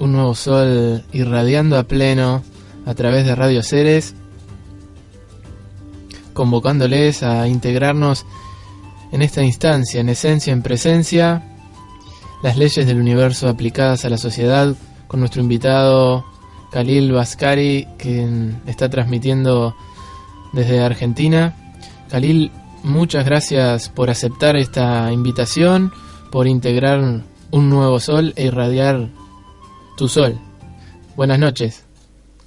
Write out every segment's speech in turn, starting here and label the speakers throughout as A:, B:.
A: un nuevo sol irradiando a pleno a través de Radio Ceres, convocándoles a integrarnos en esta instancia, en esencia, en presencia, las leyes del universo aplicadas a la sociedad, con nuestro invitado Khalil Baskari, quien está transmitiendo desde Argentina. Khalil, muchas gracias por aceptar esta invitación, por integrar un nuevo sol e irradiar tu sol. Buenas noches.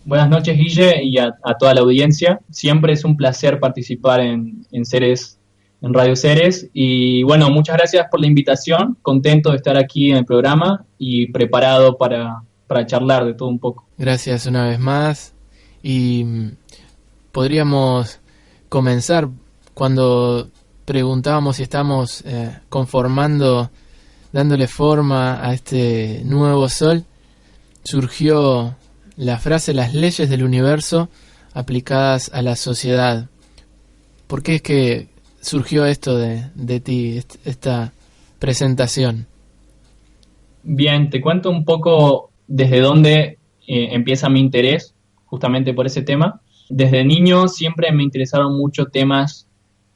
B: Buenas noches, Guille, y a toda la audiencia. Siempre es un placer participar en Ceres, en Radio Ceres. Y bueno, muchas gracias por la invitación. Contento de estar aquí en el programa y preparado para charlar de todo un poco.
A: Gracias una vez más. Y podríamos comenzar cuando preguntábamos si estamos conformando, dándole forma a este nuevo sol. Surgió la frase "las leyes del universo aplicadas a la sociedad". ¿Por qué es que surgió esto de ti, esta presentación?
B: Bien, te cuento un poco desde dónde empieza mi interés justamente por ese tema. Desde niño siempre me interesaron mucho temas,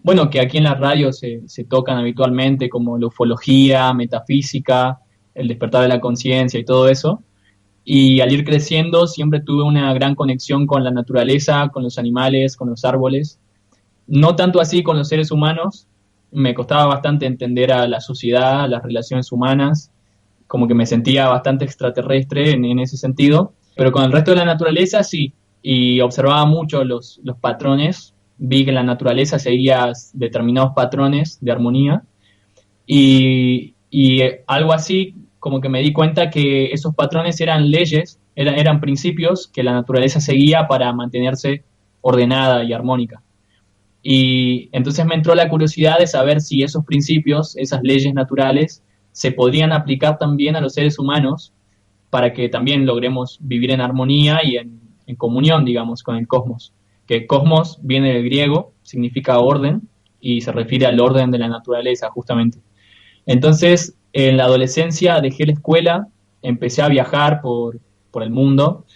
B: bueno, que aquí en la radio se tocan habitualmente, como la ufología, metafísica, el despertar de la conciencia y todo eso. Y al ir creciendo siempre tuve una gran conexión con la naturaleza, con los animales, con los árboles. No tanto así con los seres humanos. Me costaba bastante entender a la sociedad, a las relaciones humanas. Como que me sentía bastante extraterrestre en ese sentido. Pero con el resto de la naturaleza sí. Y observaba mucho los patrones. Vi que en la naturaleza seguía determinados patrones de armonía. Y algo así, como que me di cuenta que esos patrones eran leyes, eran principios que la naturaleza seguía para mantenerse ordenada y armónica. Y entonces me entró la curiosidad de saber si esos principios, esas leyes naturales, se podrían aplicar también a los seres humanos para que también logremos vivir en armonía y en comunión, digamos, con el cosmos. Que cosmos viene del griego, significa orden, y se refiere al orden de la naturaleza, justamente. Entonces, en la adolescencia dejé la escuela, empecé a viajar por el mundo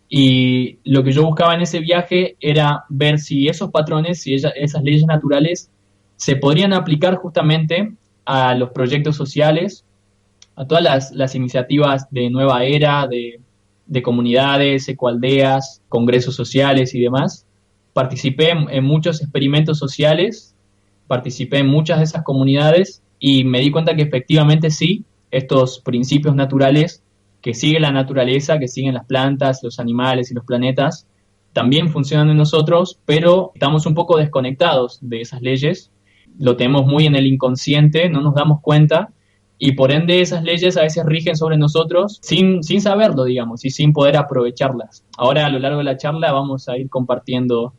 B: y lo que yo buscaba en ese viaje era ver si esos patrones, si esas leyes naturales se podrían aplicar justamente a los proyectos sociales, a todas las iniciativas de nueva era, de comunidades, ecoaldeas, congresos sociales y demás. Participé en muchos experimentos sociales, participé en muchas de esas comunidades y me di cuenta que efectivamente sí, estos principios naturales que sigue la naturaleza, que siguen las plantas, los animales y los planetas, también funcionan en nosotros, pero estamos un poco desconectados de esas leyes, lo tenemos muy en el inconsciente, no nos damos cuenta, y por ende esas leyes a veces rigen sobre nosotros sin saberlo, digamos, y sin poder aprovecharlas. Ahora a lo largo de la charla vamos a ir compartiendo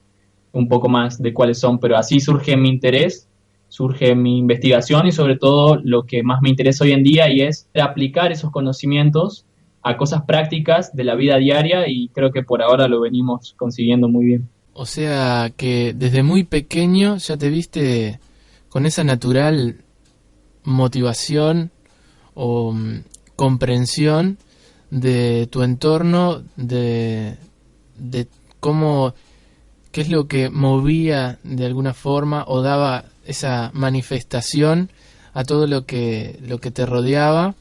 B: un poco más de cuáles son, pero así surge mi interés, surge mi investigación y sobre todo lo que más me interesa hoy en día y es aplicar esos conocimientos a cosas prácticas de la vida diaria y creo que por ahora lo venimos consiguiendo muy bien.
A: O sea que desde muy pequeño ya te viste con esa natural motivación o comprensión de tu entorno, de cómo, qué es lo que movía de alguna forma o daba esa manifestación a todo lo que te rodeaba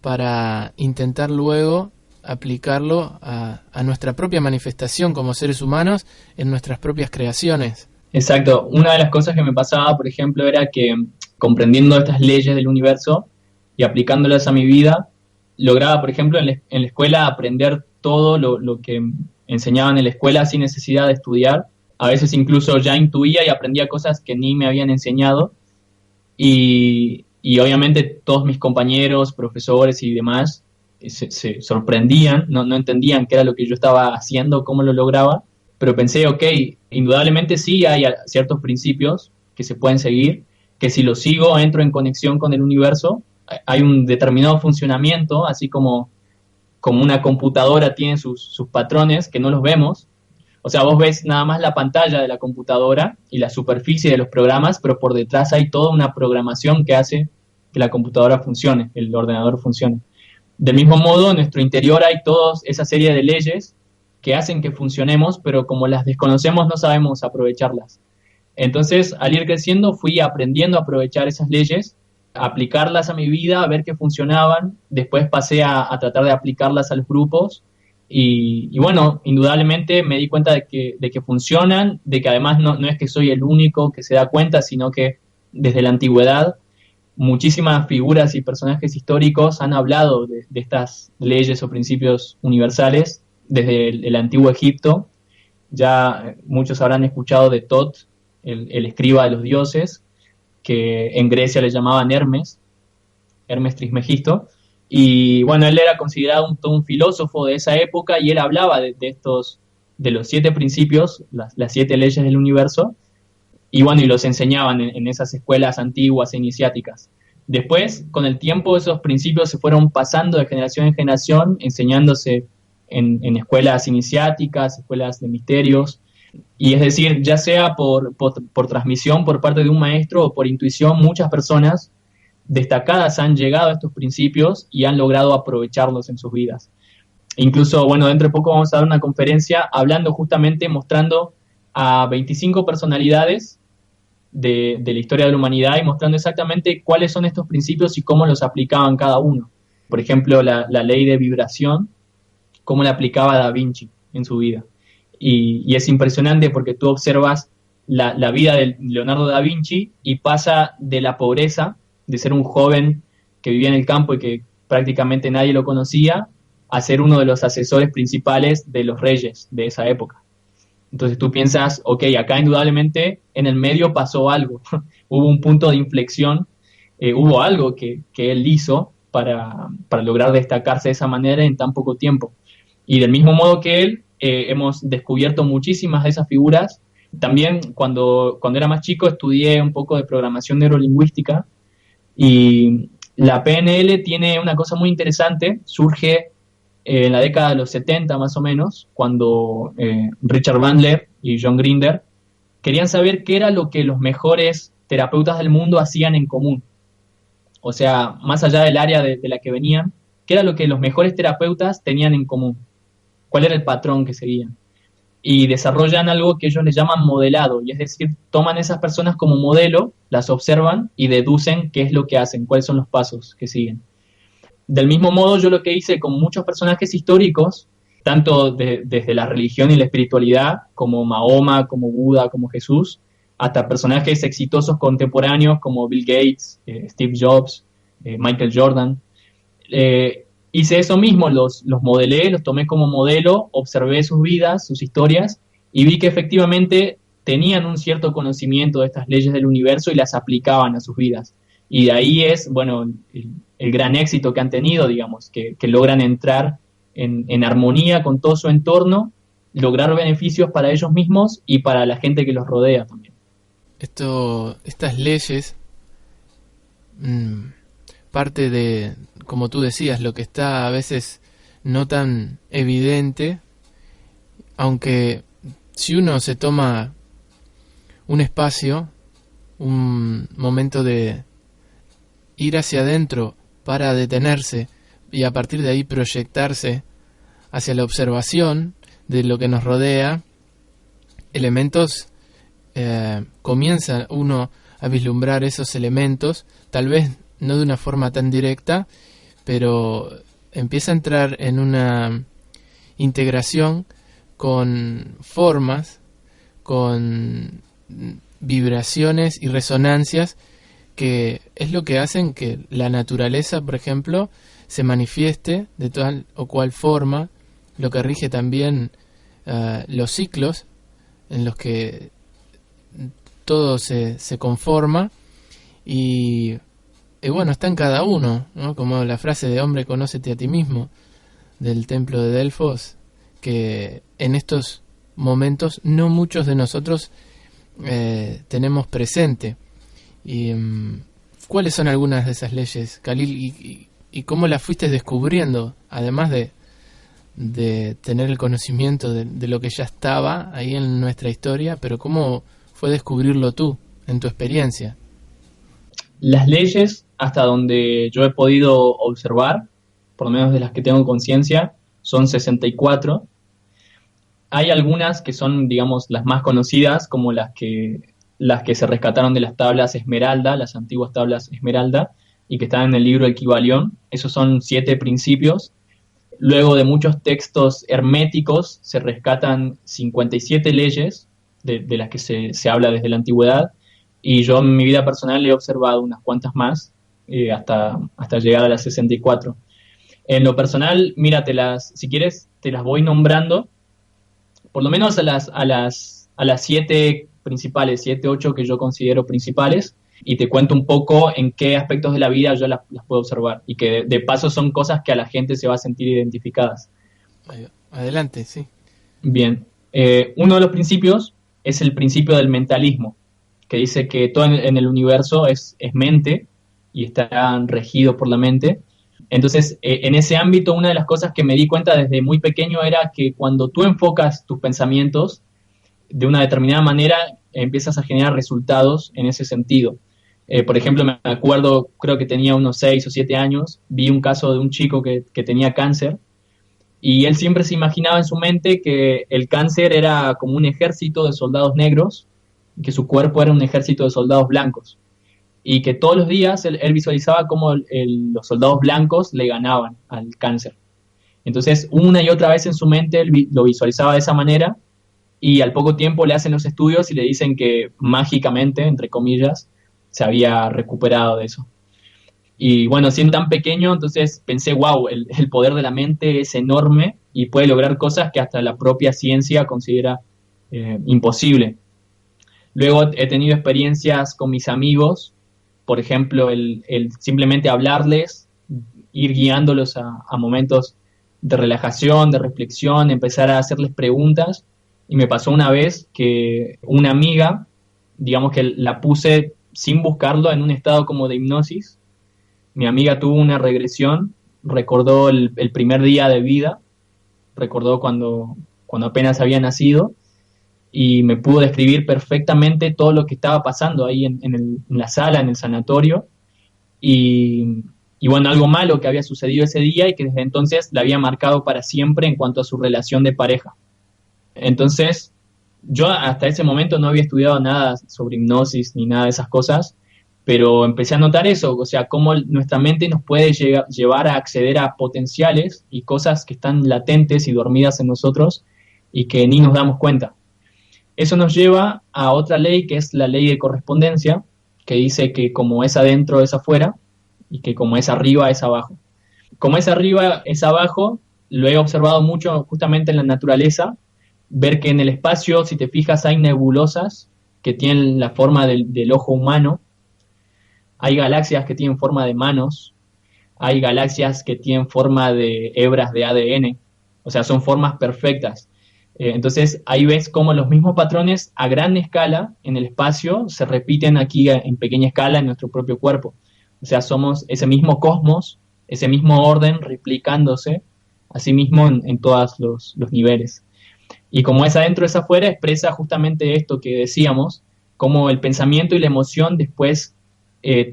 A: para intentar luego aplicarlo a nuestra propia manifestación como seres humanos en nuestras propias creaciones.
B: Exacto. Una de las cosas que me pasaba, por ejemplo, era que comprendiendo estas leyes del universo y aplicándolas a mi vida, lograba, por ejemplo, en la escuela aprender todo lo que enseñaban en la escuela sin necesidad de estudiar. A veces incluso ya intuía y aprendía cosas que ni me habían enseñado. Y obviamente todos mis compañeros, profesores y demás se sorprendían, no entendían qué era lo que yo estaba haciendo, cómo lo lograba. Pero pensé, ok, indudablemente sí hay ciertos principios que se pueden seguir, que si los sigo entro en conexión con el universo, hay un determinado funcionamiento, así como una computadora tiene sus patrones que no los vemos. O sea, vos ves nada más la pantalla de la computadora y la superficie de los programas, pero por detrás hay toda una programación que hace que la computadora funcione, el ordenador funcione. Del mismo modo, en nuestro interior hay toda esa serie de leyes que hacen que funcionemos, pero como las desconocemos no sabemos aprovecharlas. Entonces, al ir creciendo, fui aprendiendo a aprovechar esas leyes, a aplicarlas a mi vida, a ver que funcionaban. Después pasé a tratar de aplicarlas a los grupos. Y bueno, indudablemente me di cuenta de que funcionan, de que además no es que soy el único que se da cuenta, sino que desde la antigüedad muchísimas figuras y personajes históricos han hablado de estas leyes o principios universales desde el antiguo Egipto. Ya muchos habrán escuchado de Tot, el escriba de los dioses, que en Grecia le llamaban Hermes Trismegisto. Y bueno, él era considerado todo un filósofo de esa época y él hablaba de los 7 principios, las 7 leyes del universo, y bueno, y los enseñaban en esas escuelas antiguas e iniciáticas. Después, con el tiempo, esos principios se fueron pasando de generación en generación, enseñándose en escuelas iniciáticas, escuelas de misterios, y es decir, ya sea por transmisión por parte de un maestro o por intuición, muchas personas destacadas han llegado a estos principios y han logrado aprovecharlos en sus vidas. Incluso, bueno, dentro de poco vamos a dar una conferencia hablando justamente, mostrando a 25 personalidades de la historia de la humanidad y mostrando exactamente cuáles son estos principios y cómo los aplicaban cada uno. Por ejemplo, la ley de vibración, cómo la aplicaba Da Vinci en su vida. Y es impresionante porque tú observas la vida de Leonardo da Vinci y pasa de la pobreza, de ser un joven que vivía en el campo y que prácticamente nadie lo conocía, a ser uno de los asesores principales de los reyes de esa época. Entonces tú piensas, ok, acá indudablemente en el medio pasó algo, hubo un punto de inflexión, hubo algo que él hizo para lograr destacarse de esa manera en tan poco tiempo. Y del mismo modo que él, hemos descubierto muchísimas de esas figuras. También cuando era más chico estudié un poco de programación neurolingüística y la PNL tiene una cosa muy interesante, surge en la década de los 70 más o menos, cuando Richard Bandler y John Grinder querían saber qué era lo que los mejores terapeutas del mundo hacían en común. O sea, más allá del área de la que venían, qué era lo que los mejores terapeutas tenían en común, cuál era el patrón que seguían. Y desarrollan algo que ellos les llaman modelado, y es decir, toman esas personas como modelo, las observan y deducen qué es lo que hacen, cuáles son los pasos que siguen. Del mismo modo, yo lo que hice con muchos personajes históricos, tanto desde la religión y la espiritualidad, como Mahoma, como Buda, como Jesús, hasta personajes exitosos contemporáneos como Bill Gates, Steve Jobs, Michael Jordan. Hice eso mismo, los modelé, los tomé como modelo, observé sus vidas, sus historias, y vi que efectivamente tenían un cierto conocimiento de estas leyes del universo y las aplicaban a sus vidas. Y de ahí es, bueno, el gran éxito que han tenido, digamos, que logran entrar en armonía con todo su entorno, lograr beneficios para ellos mismos y para la gente que los rodea también.
A: Estas leyes, parte de, como tú decías, lo que está a veces no tan evidente, aunque si uno se toma un espacio, un momento de ir hacia adentro para detenerse y a partir de ahí proyectarse hacia la observación de lo que nos rodea, elementos, comienza uno a vislumbrar esos elementos, tal vez no de una forma tan directa, pero empieza a entrar en una integración con formas, con vibraciones y resonancias que es lo que hacen que la naturaleza, por ejemplo, se manifieste de tal o cual forma, lo que rige también los ciclos en los que todo se conforma y bueno, está en cada uno, ¿no? Como la frase de hombre, conócete a ti mismo, del templo de Delfos, que en estos momentos no muchos de nosotros tenemos presente. Y ¿cuáles son algunas de esas leyes, Khalil? ¿Y cómo las fuiste descubriendo? Además de tener el conocimiento de lo que ya estaba ahí en nuestra historia, pero ¿cómo fue descubrirlo tú, en tu experiencia?
B: Las leyes, hasta donde yo he podido observar, por lo menos de las que tengo conciencia, son 64. Hay algunas que son, digamos, las más conocidas, como las que se rescataron de las tablas Esmeralda, las antiguas tablas Esmeralda, y que están en el libro El Kybalión. Esos son 7 principios. Luego de muchos textos herméticos se rescatan 57 leyes de las que se habla desde la antigüedad, y yo en mi vida personal he observado unas cuantas más, hasta llegar a las 64. En lo personal, mira, si quieres, te las voy nombrando, por lo menos a las 7 principales, 7, 8 que yo considero principales, y te cuento un poco en qué aspectos de la vida yo las puedo observar, y que de paso son cosas que a la gente se va a sentir identificadas.
A: Adelante, sí.
B: Bien, uno de los principios es el principio del mentalismo, que dice que todo en el universo es mente y está regido por la mente. Entonces, en ese ámbito, una de las cosas que me di cuenta desde muy pequeño era que cuando tú enfocas tus pensamientos de una determinada manera, empiezas a generar resultados en ese sentido. Por ejemplo, me acuerdo, creo que tenía unos 6 o 7 años, vi un caso de un chico que tenía cáncer, y él siempre se imaginaba en su mente que el cáncer era como un ejército de soldados negros, que su cuerpo era un ejército de soldados blancos, y que todos los días él visualizaba cómo los soldados blancos le ganaban al cáncer. Entonces, una y otra vez en su mente él lo visualizaba de esa manera, y al poco tiempo le hacen los estudios y le dicen que mágicamente, entre comillas, se había recuperado de eso. Y bueno, siendo tan pequeño, entonces pensé, wow, el poder de la mente es enorme y puede lograr cosas que hasta la propia ciencia considera imposible. Luego he tenido experiencias con mis amigos, por ejemplo, el simplemente hablarles, ir guiándolos a momentos de relajación, de reflexión, empezar a hacerles preguntas. Y me pasó una vez que una amiga, digamos que la puse sin buscarlo en un estado como de hipnosis. Mi amiga tuvo una regresión, recordó el primer día de vida, recordó cuando apenas había nacido, y me pudo describir perfectamente todo lo que estaba pasando ahí en la sala, en el sanatorio, y bueno, algo malo que había sucedido ese día y que desde entonces la había marcado para siempre en cuanto a su relación de pareja. Entonces, yo hasta ese momento no había estudiado nada sobre hipnosis ni nada de esas cosas, pero empecé a notar eso, o sea, cómo nuestra mente nos puede llevar a acceder a potenciales y cosas que están latentes y dormidas en nosotros y que ni nos damos cuenta. Eso nos lleva a otra ley, que es la ley de correspondencia, que dice que como es adentro es afuera y que como es arriba es abajo. Como es arriba es abajo, lo he observado mucho justamente en la naturaleza, ver que en el espacio, si te fijas, hay nebulosas que tienen la forma del ojo humano, hay galaxias que tienen forma de manos, hay galaxias que tienen forma de hebras de ADN, o sea, son formas perfectas. Entonces ahí ves cómo los mismos patrones a gran escala en el espacio se repiten aquí en pequeña escala en nuestro propio cuerpo. O sea, somos ese mismo cosmos, ese mismo orden replicándose a sí mismo en todos los niveles. Y como es adentro es afuera, expresa justamente esto que decíamos, cómo el pensamiento y la emoción después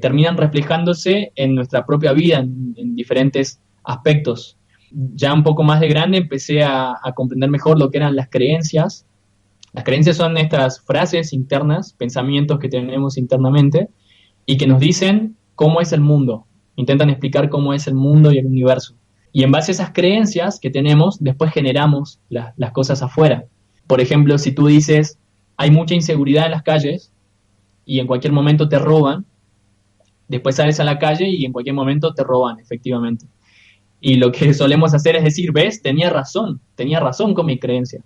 B: terminan reflejándose en nuestra propia vida, en diferentes aspectos. Ya un poco más de grande empecé a comprender mejor lo que eran las creencias. Las creencias son estas frases internas, pensamientos que tenemos internamente y que nos dicen cómo es el mundo, intentan explicar cómo es el mundo y el universo. Y en base a esas creencias que tenemos, después generamos las cosas afuera. Por ejemplo, si tú dices, hay mucha inseguridad en las calles y en cualquier momento te roban, después sales a la calle y en cualquier momento te roban, efectivamente. Y lo que solemos hacer es decir, ves, tenía razón con mi creencia.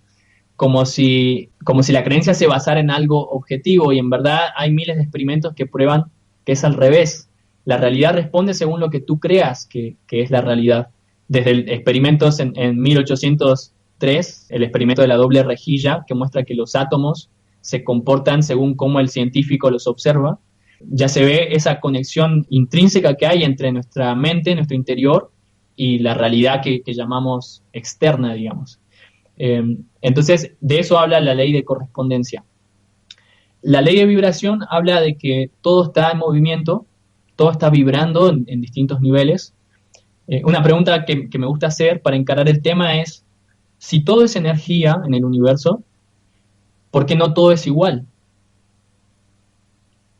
B: Como si la creencia se basara en algo objetivo, y en verdad hay miles de experimentos que prueban que es al revés. La realidad responde según lo que tú creas que es la realidad. Desde experimentos en 1803, el experimento de la doble rejilla, que muestra que los átomos se comportan según cómo el científico los observa, ya se ve esa conexión intrínseca que hay entre nuestra mente, nuestro interior, y la realidad que llamamos externa, digamos. Entonces, de eso habla la ley de correspondencia. La ley de vibración habla de que todo está en movimiento, todo está vibrando en distintos niveles, Una pregunta que me gusta hacer para encarar el tema es, si todo es energía en el universo, ¿por qué no todo es igual?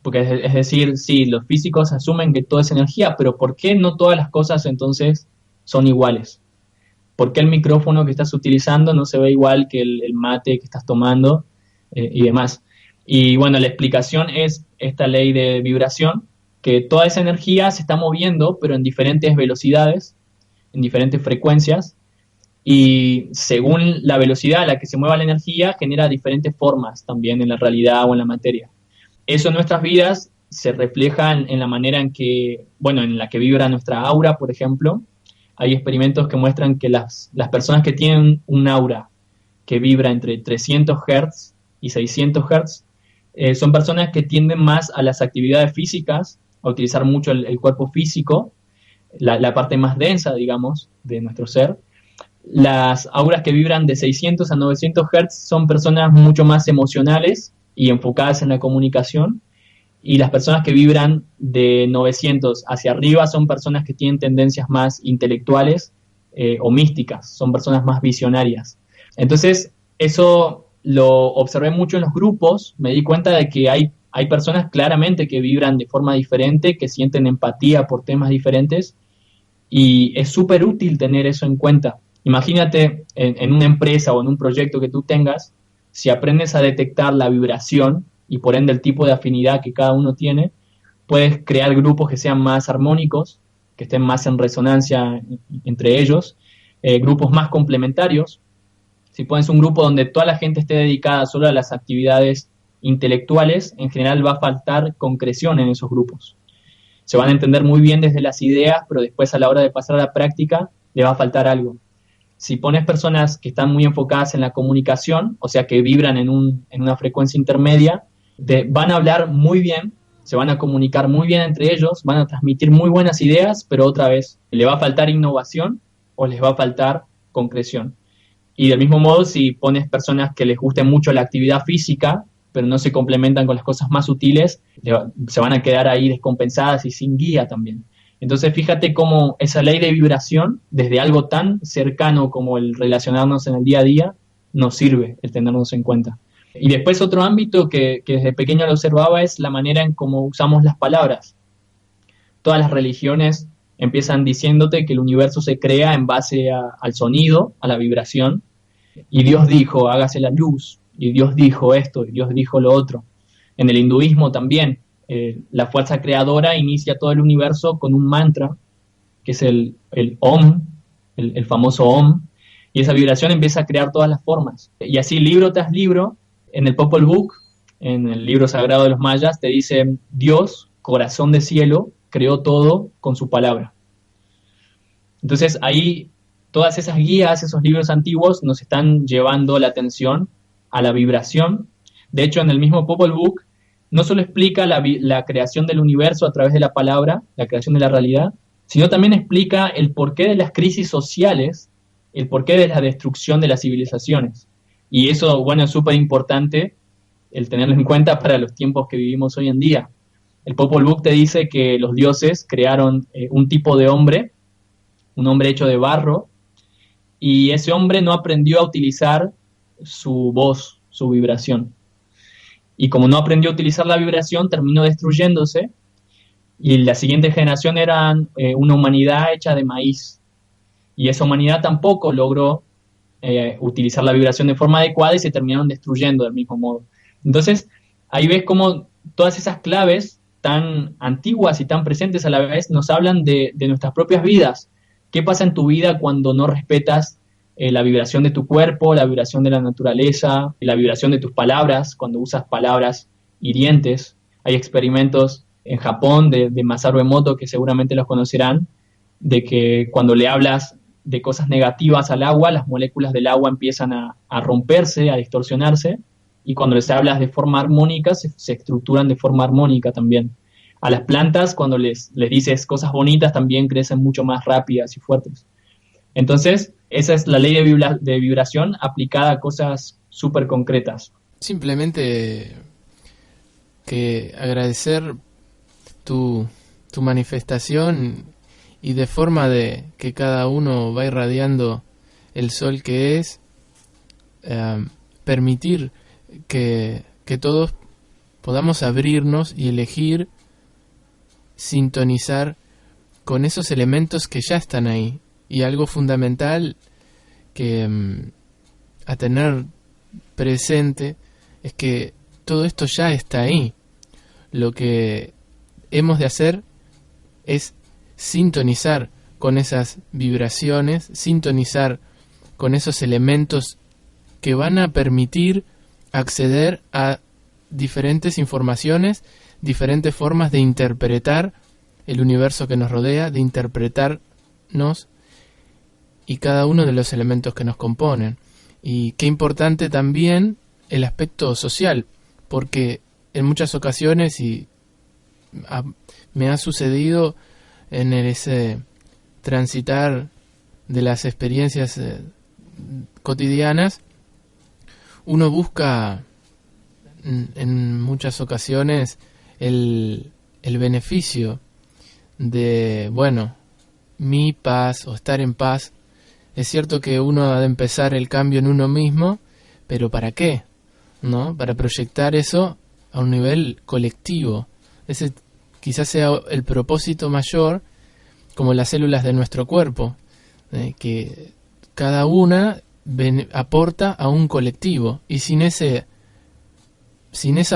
B: Porque es decir, sí, los físicos asumen que todo es energía, pero ¿por qué no todas las cosas entonces son iguales? ¿Por qué el micrófono que estás utilizando no se ve igual que el mate que estás tomando y demás? Y bueno, la explicación es esta ley de vibración, que toda esa energía se está moviendo, pero en diferentes velocidades, en diferentes frecuencias, y según la velocidad a la que se mueva la energía, genera diferentes formas también en la realidad o en la materia. Eso en nuestras vidas se refleja en la manera en que, bueno, en la que vibra nuestra aura, por ejemplo. Hay experimentos que muestran que las personas que tienen un aura que vibra entre 300 Hz y 600 Hz son personas que tienden más a las actividades físicas, a utilizar mucho el cuerpo físico, la parte más densa, digamos, de nuestro ser. Las auras que vibran de 600 a 900 Hz son personas mucho más emocionales y enfocadas en la comunicación, y las personas que vibran de 900 hacia arriba son personas que tienen tendencias más intelectuales o místicas, son personas más visionarias. Entonces, eso lo observé mucho en los grupos, me di cuenta de que hay personas claramente que vibran de forma diferente, que sienten empatía por temas diferentes, y es súper útil tener eso en cuenta. Imagínate en una empresa o en un proyecto que tú tengas, si aprendes a detectar la vibración y por ende el tipo de afinidad que cada uno tiene, puedes crear grupos que sean más armónicos, que estén más en resonancia entre ellos, grupos más complementarios. Si pones un grupo donde toda la gente esté dedicada solo a las actividades intelectuales, en general va a faltar concreción en esos grupos. Se van a entender muy bien desde las ideas, pero después a la hora de pasar a la práctica le va a faltar algo. Si pones personas que están muy enfocadas en la comunicación, o sea, que vibran en una frecuencia intermedia, van a hablar muy bien, se van a comunicar muy bien entre ellos, van a transmitir muy buenas ideas, pero otra vez, le va a faltar innovación o les va a faltar concreción. Y del mismo modo, si pones personas que les guste mucho la actividad física, pero no se complementan con las cosas más sutiles, se van a quedar ahí descompensadas y sin guía también. Entonces, fíjate cómo esa ley de vibración, desde algo tan cercano como el relacionarnos en el día a día, nos sirve el tenernos en cuenta. Y después otro ámbito que desde pequeño lo observaba es la manera en cómo usamos las palabras. Todas las religiones empiezan diciéndote que el universo se crea en base al sonido, a la vibración, y Dios dijo, hágase la luz, y Dios dijo esto, y Dios dijo lo otro. En el hinduismo también, la fuerza creadora inicia todo el universo con un mantra, que es el Om, el famoso Om, y esa vibración empieza a crear todas las formas. Y así, libro tras libro, en el Popol Vuh, en el libro sagrado de los mayas, te dice, Dios, corazón de cielo, creó todo con su palabra. Entonces ahí todas esas guías, esos libros antiguos nos están llevando la atención a la vibración. De hecho, en el mismo Popol Vuh no solo explica la creación del universo a través de la palabra, la creación de la realidad, sino también explica el porqué de las crisis sociales, el porqué de la destrucción de las civilizaciones. Y eso, bueno, es súper importante el tenerlo en cuenta para los tiempos que vivimos hoy en día. El Popol Vuh te dice que los dioses crearon un tipo de hombre, un hombre hecho de barro, y ese hombre no aprendió a utilizar su voz, su vibración. Y como no aprendió a utilizar la vibración, terminó destruyéndose, y la siguiente generación era una humanidad hecha de maíz. Y esa humanidad tampoco logró utilizar la vibración de forma adecuada y se terminaron destruyendo del mismo modo. Entonces, ahí ves cómo todas esas claves tan antiguas y tan presentes a la vez nos hablan de nuestras propias vidas. ¿Qué pasa en tu vida cuando no respetas la vibración de tu cuerpo, la vibración de la naturaleza, la vibración de tus palabras, cuando usas palabras hirientes? Hay experimentos en Japón de Masaru Emoto, que seguramente los conocerán, de que cuando le hablas de cosas negativas al agua, las moléculas del agua empiezan a romperse, a distorsionarse, y cuando les hablas de forma armónica, se estructuran de forma armónica también. A las plantas, cuando les dices cosas bonitas, también crecen mucho más rápidas y fuertes. Entonces, esa es la ley de vibración aplicada a cosas súper concretas.
A: Simplemente que agradecer tu manifestación y de forma de que cada uno va irradiando el sol que es, permitir que todos podamos abrirnos y elegir sintonizar con esos elementos que ya están ahí. Y algo fundamental que a tener presente es que todo esto ya está ahí. Lo que hemos de hacer es sintonizar con esas vibraciones, sintonizar con esos elementos que van a permitir acceder a diferentes informaciones, diferentes formas de interpretar el universo que nos rodea, de interpretarnos y cada uno de los elementos que nos componen. Y qué importante también el aspecto social, porque en muchas ocasiones, y me ha sucedido en ese transitar de las experiencias cotidianas, uno busca en muchas ocasiones el beneficio de, bueno, mi paz o estar en paz. Es cierto que uno ha de empezar el cambio en uno mismo, pero ¿para qué? ¿No? Para proyectar eso a un nivel colectivo. Ese quizás sea el propósito mayor, como las células de nuestro cuerpo, que cada una aporta a un colectivo, y sin esa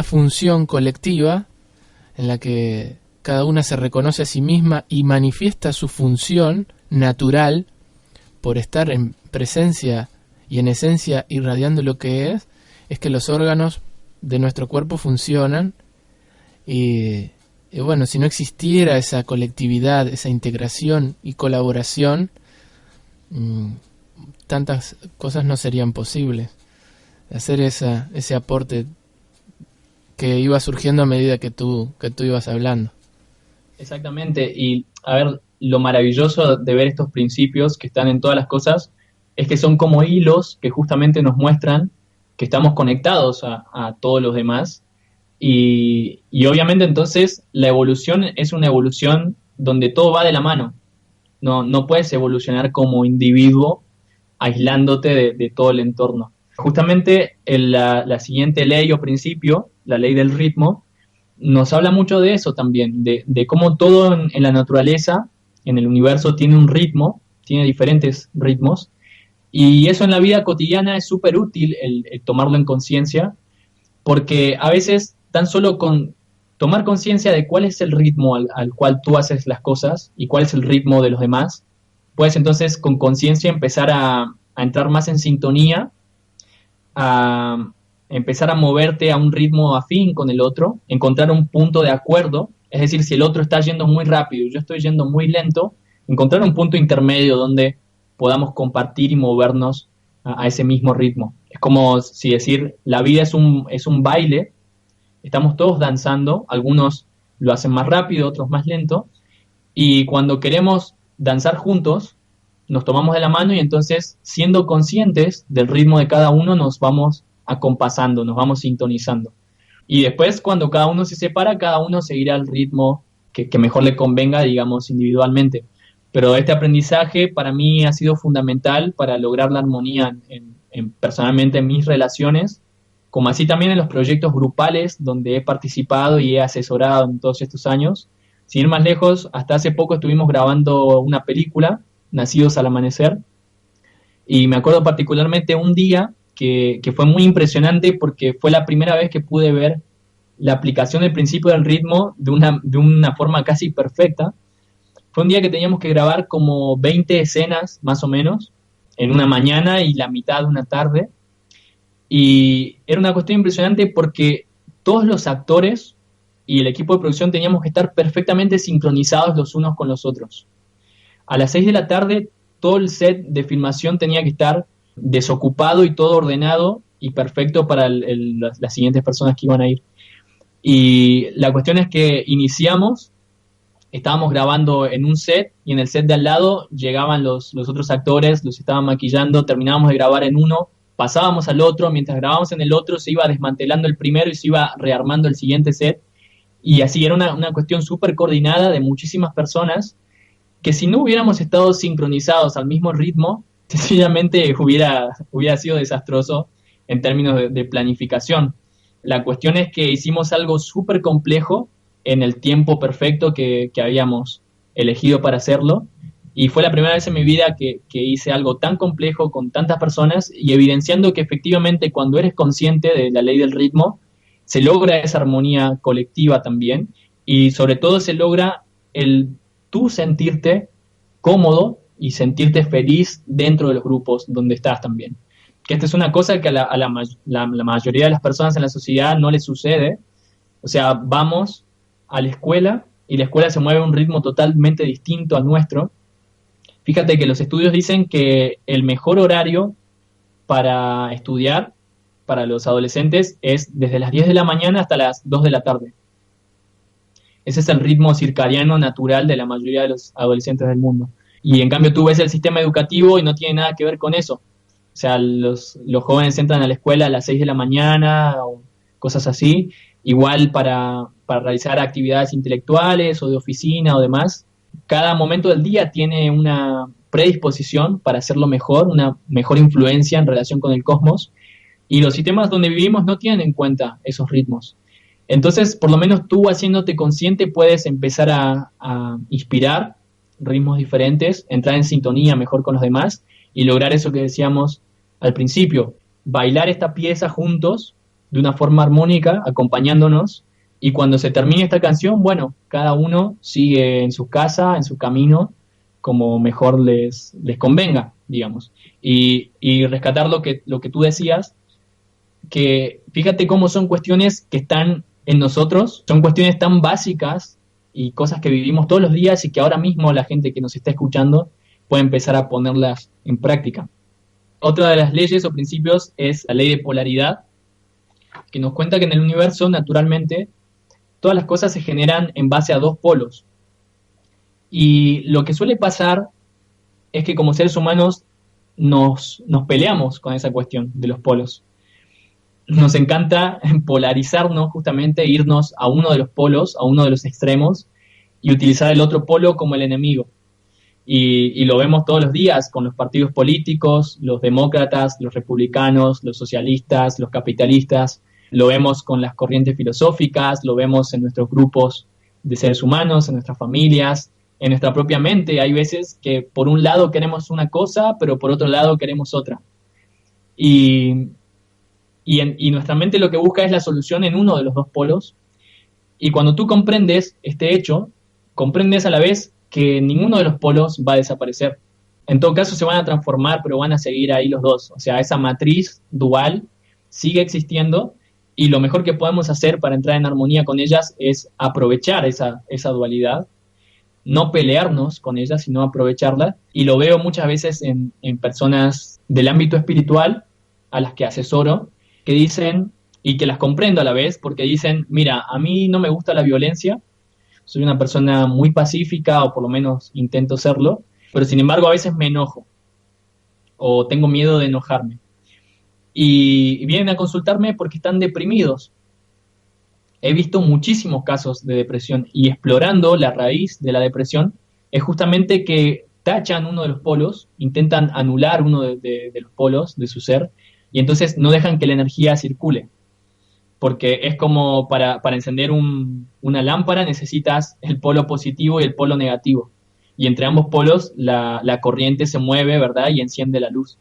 A: función colectiva en la que cada una se reconoce a sí misma y manifiesta su función natural por estar en presencia y en esencia irradiando lo que es que los órganos de nuestro cuerpo funcionan. Y bueno, si no existiera esa colectividad, esa integración y colaboración, tantas cosas no serían posibles. Hacer ese aporte que iba surgiendo a medida que tú ibas hablando.
B: Exactamente, y a ver, lo maravilloso de ver estos principios que están en todas las cosas es que son como hilos que justamente nos muestran que estamos conectados a todos los demás. Y obviamente entonces la evolución es una evolución donde todo va de la mano. No puedes evolucionar como individuo aislándote de todo el entorno. Justamente la siguiente ley o principio, la ley del ritmo, nos habla mucho de eso también, de cómo todo en la naturaleza, en el universo, tiene un ritmo, tiene diferentes ritmos, y eso en la vida cotidiana es súper útil el tomarlo en conciencia, porque a veces tan solo con tomar conciencia de cuál es el ritmo al cual tú haces las cosas y cuál es el ritmo de los demás, puedes entonces con conciencia empezar a entrar más en sintonía, a empezar a moverte a un ritmo afín con el otro, encontrar un punto de acuerdo, es decir, si el otro está yendo muy rápido y yo estoy yendo muy lento, encontrar un punto intermedio donde podamos compartir y movernos a ese mismo ritmo. Es como si decir, la vida es un baile, estamos todos danzando, algunos lo hacen más rápido, otros más lento, y cuando queremos danzar juntos, nos tomamos de la mano y entonces, siendo conscientes del ritmo de cada uno, nos vamos acompasando, nos vamos sintonizando. Y después, cuando cada uno se separa, cada uno seguirá el ritmo que mejor le convenga, digamos, individualmente. Pero este aprendizaje para mí ha sido fundamental para lograr la armonía personalmente en mis relaciones, como así también en los proyectos grupales donde he participado y he asesorado en todos estos años. Sin ir más lejos, hasta hace poco estuvimos grabando una película, Nacidos al Amanecer, y me acuerdo particularmente un día que fue muy impresionante porque fue la primera vez que pude ver la aplicación del principio del ritmo de una forma casi perfecta. Fue un día que teníamos que grabar como 20 escenas, más o menos, en una mañana y la mitad de una tarde, y era una cuestión impresionante porque todos los actores y el equipo de producción teníamos que estar perfectamente sincronizados los unos con los otros. A las 6 de la tarde, todo el set de filmación tenía que estar desocupado y todo ordenado y perfecto para las siguientes personas que iban a ir. Y la cuestión es que iniciamos, estábamos grabando en un set y en el set de al lado llegaban los otros actores, los estaban maquillando, terminábamos de grabar en uno, pasábamos al otro, mientras grabábamos en el otro se iba desmantelando el primero y se iba rearmando el siguiente set. Y así era una cuestión súper coordinada de muchísimas personas. que si no hubiéramos estado sincronizados al mismo ritmo, sencillamente hubiera sido desastroso en términos de planificación. La cuestión es que hicimos algo súper complejo en el tiempo perfecto que habíamos elegido para hacerlo. Y fue la primera vez en mi vida que hice algo tan complejo con tantas personas y evidenciando que efectivamente cuando eres consciente de la ley del ritmo, se logra esa armonía colectiva también y sobre todo se logra el tú sentirte cómodo y sentirte feliz dentro de los grupos donde estás también. Que esta es una cosa que a la mayoría de las personas en la sociedad no les sucede. O sea, vamos a la escuela y la escuela se mueve a un ritmo totalmente distinto al nuestro. Fíjate que los estudios dicen que el mejor horario para estudiar para los adolescentes es desde las 10 de la mañana hasta las 2 de la tarde. Ese es el ritmo circadiano natural de la mayoría de los adolescentes del mundo. Y en cambio tú ves el sistema educativo y no tiene nada que ver con eso. O sea, los jóvenes entran a la escuela a las 6 de la mañana o cosas así. Igual para realizar actividades intelectuales o de oficina o demás. Cada momento del día tiene una predisposición para hacerlo mejor, una mejor influencia en relación con el cosmos. Y los sistemas donde vivimos no tienen en cuenta esos ritmos. Entonces, por lo menos tú haciéndote consciente puedes empezar a inspirar ritmos diferentes, entrar en sintonía mejor con los demás y lograr eso que decíamos al principio, bailar esta pieza juntos de una forma armónica, acompañándonos, y cuando se termine esta canción, bueno, cada uno sigue en su casa, en su camino, como mejor les convenga, digamos. Y rescatar lo que tú decías, que fíjate cómo son cuestiones que están en nosotros, son cuestiones tan básicas y cosas que vivimos todos los días y que ahora mismo la gente que nos está escuchando puede empezar a ponerlas en práctica. Otra de las leyes o principios es la ley de polaridad, que nos cuenta que en el universo, naturalmente, todas las cosas se generan en base a dos polos. Y lo que suele pasar es que como seres humanos nos peleamos con esa cuestión de los polos. Nos encanta polarizarnos, justamente irnos a uno de los polos, a uno de los extremos, y utilizar el otro polo como el enemigo. Y lo vemos todos los días con los partidos políticos, los demócratas, los republicanos, los socialistas, los capitalistas, lo vemos con las corrientes filosóficas, lo vemos en nuestros grupos de seres humanos, en nuestras familias, en nuestra propia mente. Hay veces que por un lado queremos una cosa, pero por otro lado queremos otra. Y nuestra mente lo que busca es la solución en uno de los dos polos. Y cuando tú comprendes este hecho, comprendes a la vez que ninguno de los polos va a desaparecer. En todo caso se van a transformar, pero van a seguir ahí los dos. O sea, esa matriz dual sigue existiendo y lo mejor que podemos hacer para entrar en armonía con ellas es aprovechar esa dualidad, no pelearnos con ellas, sino aprovecharla. Y lo veo muchas veces en personas del ámbito espiritual a las que asesoro, que dicen, y que las comprendo a la vez, porque dicen, mira, a mí no me gusta la violencia, soy una persona muy pacífica, o por lo menos intento serlo, pero sin embargo a veces me enojo, o tengo miedo de enojarme. Y vienen a consultarme porque están deprimidos. He visto muchísimos casos de depresión, y explorando la raíz de la depresión, es justamente que tachan uno de los polos, intentan anular uno de los polos de su ser, y entonces no dejan que la energía circule. Porque es como para encender una lámpara necesitas el polo positivo y el polo negativo. Y entre ambos polos la corriente se mueve, ¿verdad? Y enciende la luz.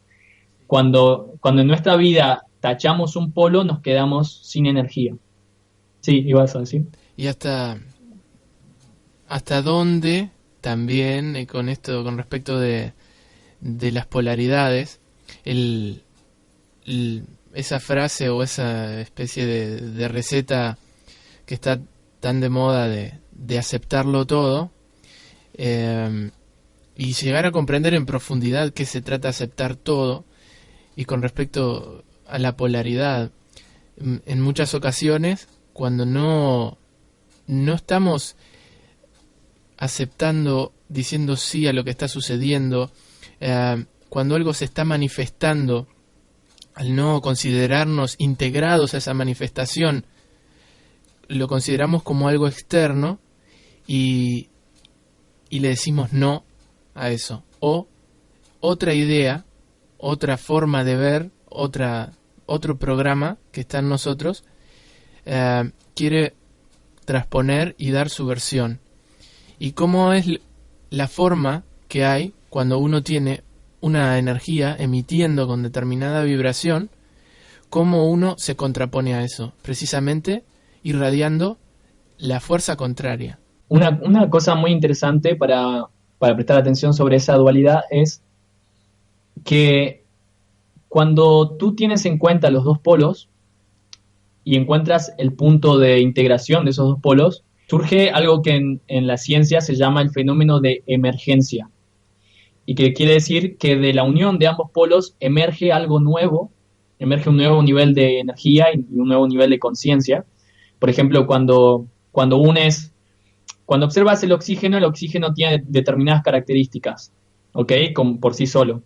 B: Cuando en nuestra vida tachamos un polo, nos quedamos sin energía. Sí, ibas a decir.
A: Y hasta dónde también, con esto, con respecto de las polaridades, esa frase o esa especie de receta que está tan de moda de aceptarlo todo, y llegar a comprender en profundidad qué se trata de aceptar todo. Y con respecto a la polaridad, en muchas ocasiones cuando no estamos aceptando, diciendo sí a lo que está sucediendo, cuando algo se está manifestando, al no considerarnos integrados a esa manifestación, lo consideramos como algo externo y le decimos no a eso. O otra idea, otra forma de ver, otro programa que está en nosotros, quiere transponer y dar su versión. Y cómo es la forma que hay cuando uno tiene una energía emitiendo con determinada vibración, cómo uno se contrapone a eso, precisamente irradiando la fuerza contraria.
B: Una cosa muy interesante para prestar atención sobre esa dualidad es que cuando tú tienes en cuenta los dos polos y encuentras el punto de integración de esos dos polos, surge algo que en la ciencia se llama el fenómeno de emergencia, y que quiere decir que de la unión de ambos polos emerge algo nuevo, emerge un nuevo nivel de energía y un nuevo nivel de conciencia. Por ejemplo, cuando observas el oxígeno tiene determinadas características, ¿ok? Por sí solo.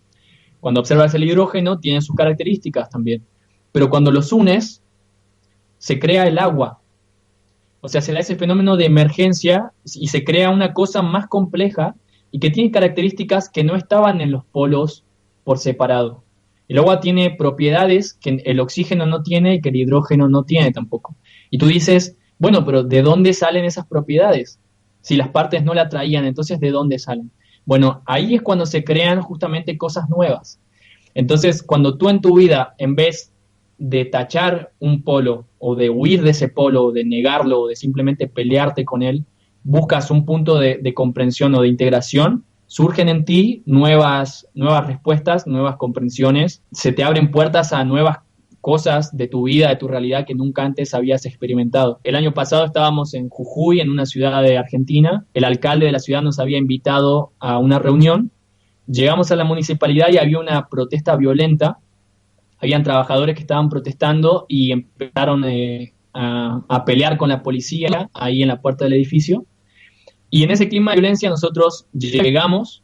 B: Cuando observas el hidrógeno, tiene sus características también. Pero cuando los unes, se crea el agua. O sea, se da ese fenómeno de emergencia y se crea una cosa más compleja y que tiene características que no estaban en los polos por separado. El agua tiene propiedades que el oxígeno no tiene y que el hidrógeno no tiene tampoco. Y tú dices, bueno, pero ¿de dónde salen esas propiedades? Si las partes no la traían, entonces ¿de dónde salen? Bueno, ahí es cuando se crean justamente cosas nuevas. Entonces, cuando tú en tu vida, en vez de tachar un polo o de huir de ese polo, o de negarlo, o de simplemente pelearte con él, buscas un punto de comprensión o de integración, surgen en ti nuevas respuestas, nuevas comprensiones, se te abren puertas a nuevas cosas de tu vida, de tu realidad que nunca antes habías experimentado. El año pasado estábamos en Jujuy, en una ciudad de Argentina. El alcalde de la ciudad nos había invitado a una reunión. Llegamos a la municipalidad y había una protesta violenta. Habían trabajadores que estaban protestando y empezaron a pelear con la policía ahí en la puerta del edificio. Y en ese clima de violencia nosotros llegamos,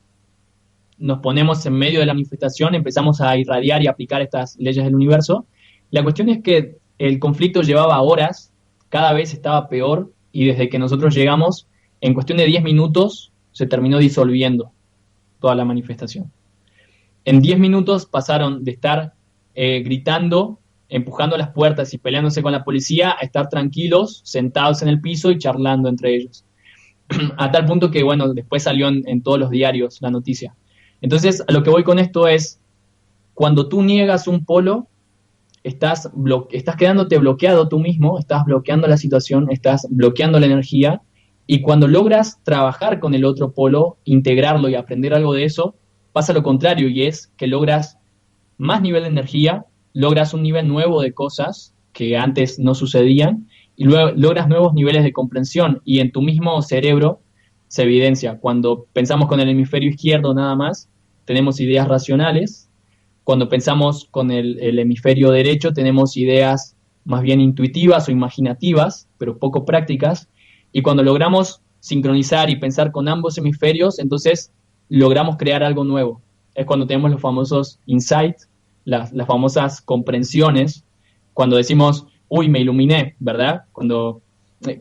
B: nos ponemos en medio de la manifestación, empezamos a irradiar y aplicar estas leyes del universo. La cuestión es que el conflicto llevaba horas, cada vez estaba peor, y desde que nosotros llegamos, en cuestión de 10 minutos, se terminó disolviendo toda la manifestación. En 10 minutos pasaron de estar gritando, empujando las puertas y peleándose con la policía, a estar tranquilos, sentados en el piso y charlando entre ellos. A tal punto que, bueno, después salió en todos los diarios la noticia. Entonces, a lo que voy con esto es, cuando tú niegas un polo, estás quedándote bloqueado tú mismo, estás bloqueando la situación, estás bloqueando la energía, y cuando logras trabajar con el otro polo, integrarlo y aprender algo de eso, pasa lo contrario, y es que logras más nivel de energía, logras un nivel nuevo de cosas que antes no sucedían, y luego logras nuevos niveles de comprensión, y en tu mismo cerebro se evidencia. Cuando pensamos con el hemisferio izquierdo nada más, tenemos ideas racionales. Cuando pensamos con el hemisferio derecho, tenemos ideas más bien intuitivas o imaginativas, pero poco prácticas. Y cuando logramos sincronizar y pensar con ambos hemisferios, entonces logramos crear algo nuevo. Es cuando tenemos los famosos insights, las famosas comprensiones, cuando decimos, uy, me iluminé, ¿verdad?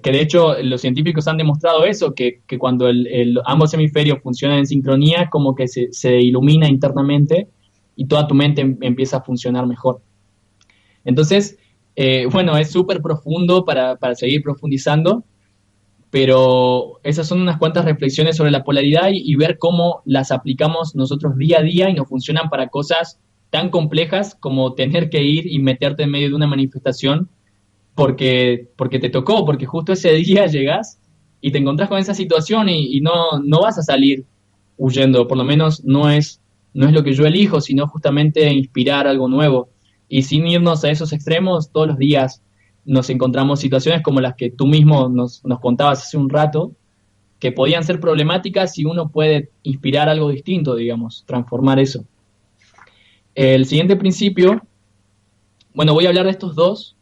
B: Que de hecho los científicos han demostrado eso, que cuando ambos hemisferios funcionan en sincronía, como que se ilumina internamente y toda tu mente empieza a funcionar mejor. Entonces, bueno, es súper profundo para seguir profundizando, pero esas son unas cuantas reflexiones sobre la polaridad y ver cómo las aplicamos nosotros día a día y nos funcionan para cosas tan complejas como tener que ir y meterte en medio de una manifestación porque te tocó, porque justo ese día llegas y te encontrás con esa situación y no vas a salir huyendo, por lo menos no es lo que yo elijo, sino justamente inspirar algo nuevo. Y sin irnos a esos extremos, todos los días nos encontramos situaciones como las que tú mismo nos contabas hace un rato, que podían ser problemáticas y uno puede inspirar algo distinto, digamos, transformar eso. El siguiente principio, bueno, voy a hablar de estos dos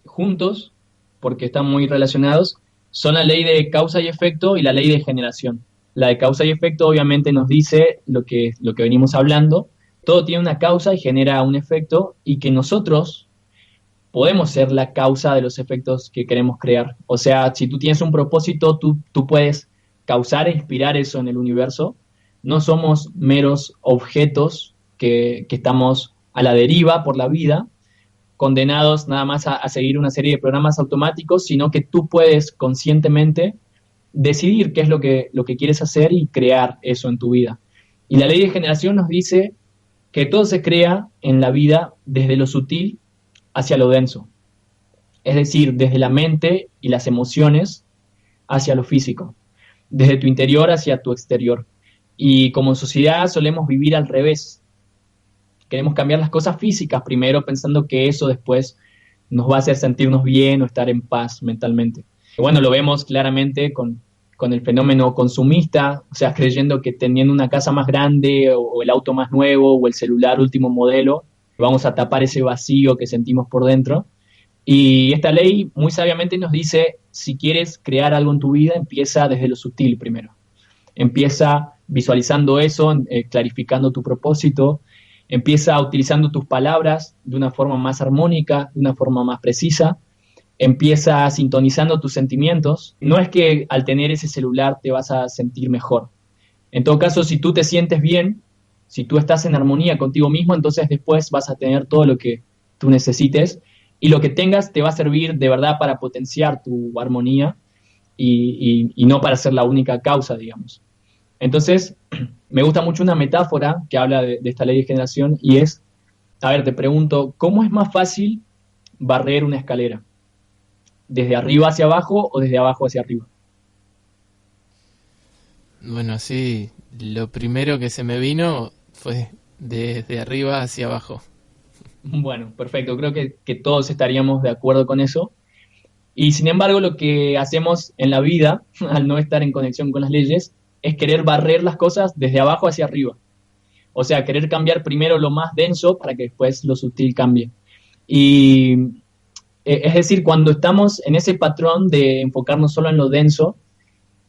B: juntos, porque están muy relacionados, son la ley de causa y efecto y la ley de generación. La de causa y efecto obviamente nos dice lo que venimos hablando, todo tiene una causa y genera un efecto, y que nosotros podemos ser la causa de los efectos que queremos crear. O sea, si tú tienes un propósito, tú puedes causar e inspirar eso en el universo, no somos meros objetos que estamos a la deriva por la vida, condenados nada más a seguir una serie de programas automáticos, sino que tú puedes conscientemente decidir qué es lo que quieres hacer y crear eso en tu vida. Y la ley de generación nos dice que todo se crea en la vida desde lo sutil hacia lo denso. Es decir, desde la mente y las emociones hacia lo físico, desde tu interior hacia tu exterior. Y como sociedad solemos vivir al revés. Queremos cambiar las cosas físicas primero, pensando que eso después nos va a hacer sentirnos bien o estar en paz mentalmente. Y bueno, lo vemos claramente con el fenómeno consumista, o sea, creyendo que teniendo una casa más grande o el auto más nuevo o el celular último modelo, vamos a tapar ese vacío que sentimos por dentro. Y esta ley muy sabiamente nos dice, si quieres crear algo en tu vida, empieza desde lo sutil primero. Empieza visualizando eso, clarificando tu propósito, empieza utilizando tus palabras de una forma más armónica, de una forma más precisa, empieza sintonizando tus sentimientos. No es que al tener ese celular te vas a sentir mejor. En todo caso, si tú te sientes bien, si tú estás en armonía contigo mismo, entonces después vas a tener todo lo que tú necesites y lo que tengas te va a servir de verdad para potenciar tu armonía y no para ser la única causa, digamos. Entonces, me gusta mucho una metáfora que habla de esta ley de generación y es, a ver, te pregunto, ¿cómo es más fácil barrer una escalera? ¿Desde arriba hacia abajo o desde abajo hacia arriba?
A: Bueno, sí, lo primero que se me vino fue desde arriba hacia abajo.
B: Bueno, perfecto, creo que todos estaríamos de acuerdo con eso. Y sin embargo, lo que hacemos en la vida, al no estar en conexión con las leyes, es querer barrer las cosas desde abajo hacia arriba. O sea, querer cambiar primero lo más denso para que después lo sutil cambie. Y es decir, cuando estamos en ese patrón de enfocarnos solo en lo denso,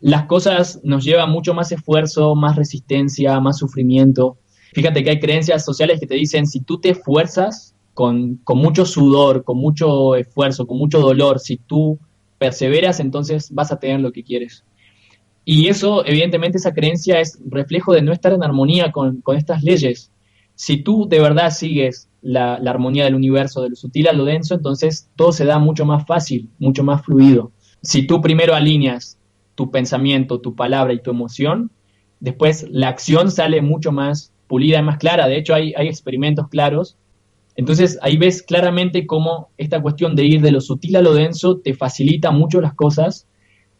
B: las cosas nos llevan mucho más esfuerzo, más resistencia, más sufrimiento. Fíjate que hay creencias sociales que te dicen, si tú te esfuerzas con mucho sudor, con mucho esfuerzo, con mucho dolor, si tú perseveras, entonces vas a tener lo que quieres. Y eso, evidentemente, esa creencia es reflejo de no estar en armonía con estas leyes. Si tú de verdad sigues la armonía del universo, de lo sutil a lo denso, entonces todo se da mucho más fácil, mucho más fluido. Si tú primero alineas tu pensamiento, tu palabra y tu emoción, después la acción sale mucho más pulida y más clara. De hecho, hay experimentos claros. Entonces, ahí ves claramente cómo esta cuestión de ir de lo sutil a lo denso te facilita mucho las cosas,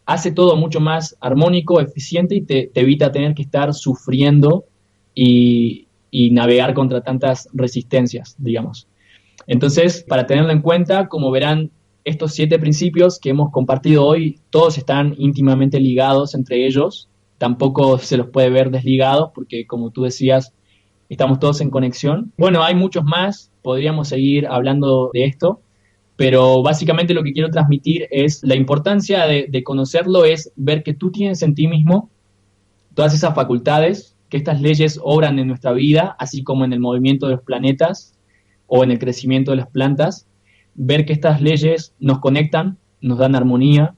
B: hace todo mucho más armónico, eficiente y te evita tener que estar sufriendo y navegar contra tantas resistencias, digamos. Entonces, para tenerlo en cuenta, como verán, estos 7 principios que hemos compartido hoy, todos están íntimamente ligados entre ellos. Tampoco se los puede ver desligados porque, como tú decías, estamos todos en conexión. Bueno, hay muchos más, podríamos seguir hablando de esto, pero básicamente lo que quiero transmitir es la importancia de conocerlo, es ver que tú tienes en ti mismo todas esas facultades, que estas leyes obran en nuestra vida, así como en el movimiento de los planetas o en el crecimiento de las plantas, ver que estas leyes nos conectan, nos dan armonía,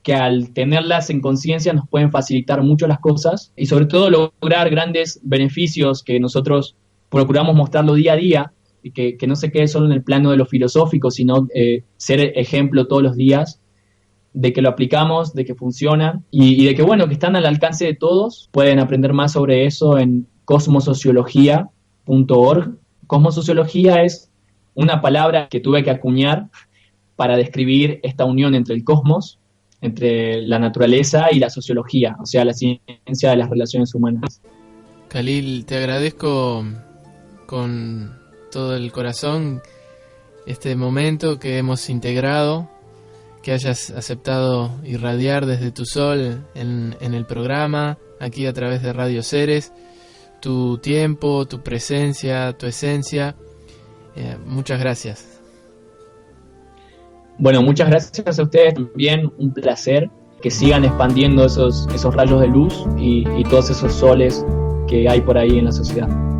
B: que al tenerlas en conciencia nos pueden facilitar mucho las cosas y sobre todo lograr grandes beneficios que nosotros procuramos mostrarlo día a día y que no se quede solo en el plano de lo filosófico, sino ser ejemplo todos los días de que lo aplicamos, de que funciona y de que, bueno, que están al alcance de todos. Pueden aprender más sobre eso en cosmosociología.org. Cosmosociología es una palabra que tuve que acuñar para describir esta unión entre el cosmos, entre la naturaleza y la sociología, o sea, la ciencia de las relaciones humanas.
A: Khalil, te agradezco con todo el corazón este momento que hemos integrado, que hayas aceptado irradiar desde tu sol en el programa, aquí a través de Radio Ceres, tu tiempo, tu presencia, tu esencia. Muchas gracias.
B: Bueno, muchas gracias a ustedes también, un placer que sigan expandiendo esos rayos de luz y todos esos soles que hay por ahí en la sociedad.